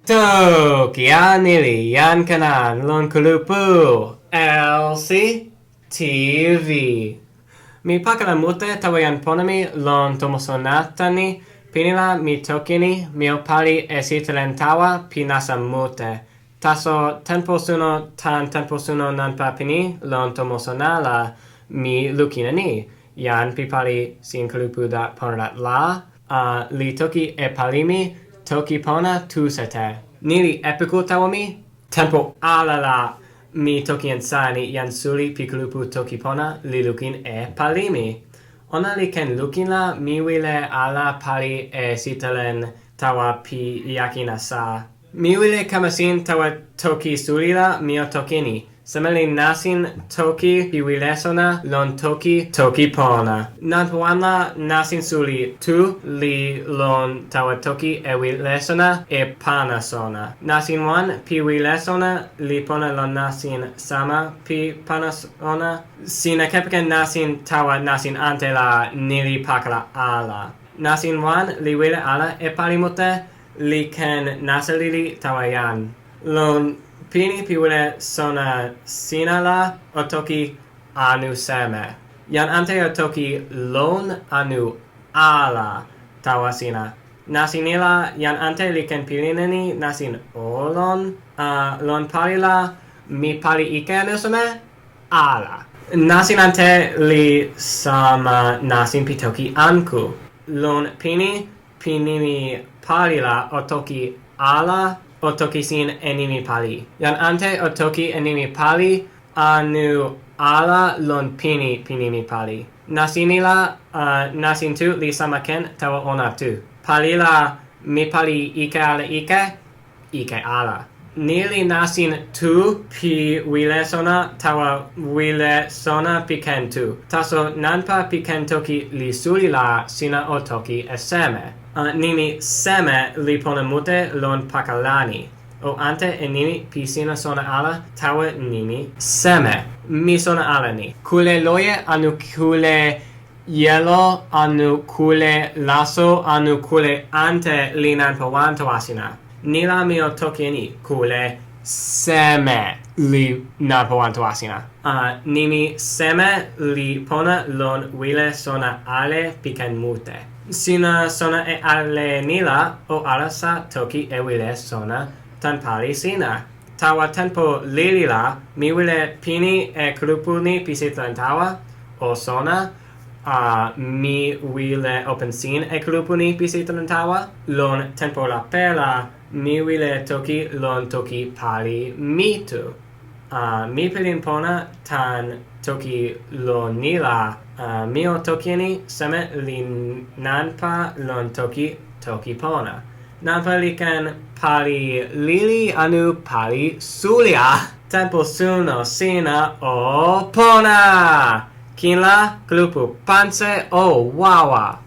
Toki anili yan kanan lon kulupu LCTV. Mi pakala mute tawayan ponami lon tomosonatani pinila mi tokini mio pali esitelen tawa pinasa mute. Taso tempo suno tan tempo suno nanpa pini lon tomosonala mi lukinani. Yan pipali sin kulupu dat pona.la li toki e palimi Toki Pona tusete. Nili epiku tawami tempo alala mi Kekan San yan suli pikulupu Toki Pona li lukin e palimi. Ona li ken lukin la mi wile ala pali e sitelen tawa pi yakina sa. Mi wile kamasin tawa toki sulila mio tokini. Semeli nasin toki pi wilesona lon toki Tokipona. Nanpuanla nasin suli tu li lon tawa toki e wilesona e panasona. Nasin wan pi wilesona li pona lon nasin sama pi panasona. Sina kepiken nasin tawa nasin ante la nili pakala ala. Nasin wan li wile ala e palimute li ken nasalili tawayan. Lon pini piwile sona sinala o toki anu seme. Yan ante o toki lon anu ala tawasina. Nasinila yan ante li ken pilineni nasin olon. Lon palila mi pali ike anu seme ala. Nasin ante li sama nasin pitoki anku. Lon pini mi palila o toki ala o toki sin enimi pali. Yan ante o toki enimi pali anu ala lon pini mi pali. Nasinila nasin tu li sama ken tawa ona tu. Palila mi pali ike ala. Nili nasin tu pi wile sona tawa wile sona pi ken tu. Taso nanpa pi ken toki li sulila sina o toki eseme. Nimi seme li pona mute lon pakalani. O ante e nimi pi sina sona ala tawa nimi seme. Mi sona ala ni. Kule loye anu kule yelo anu kule laso anu kule ante li nanpa wan tawasina. Nila mio toki ni kule seme li nanpa wan tawasina. Nimi seme li pona lon wile sona ale piken mute. Sina sona e ale nila o alasa toki e wile sona tan pali sina. Tawa tempo lilila mi wile pini e kulupuni pisitlan tawa o sona. Mi wile open sin e kulupuni pisitlan tawa. Lon tempo la pela mi wile toki lon toki pali mitu. Mi pilin pona tan toki lon nila. Mio tokieni seme li nanpa lon toki Tokipona. Nanpa li ken pali lili anu pali sulia. Tempo suno sina o pona. Kinla klupu panse o wawa.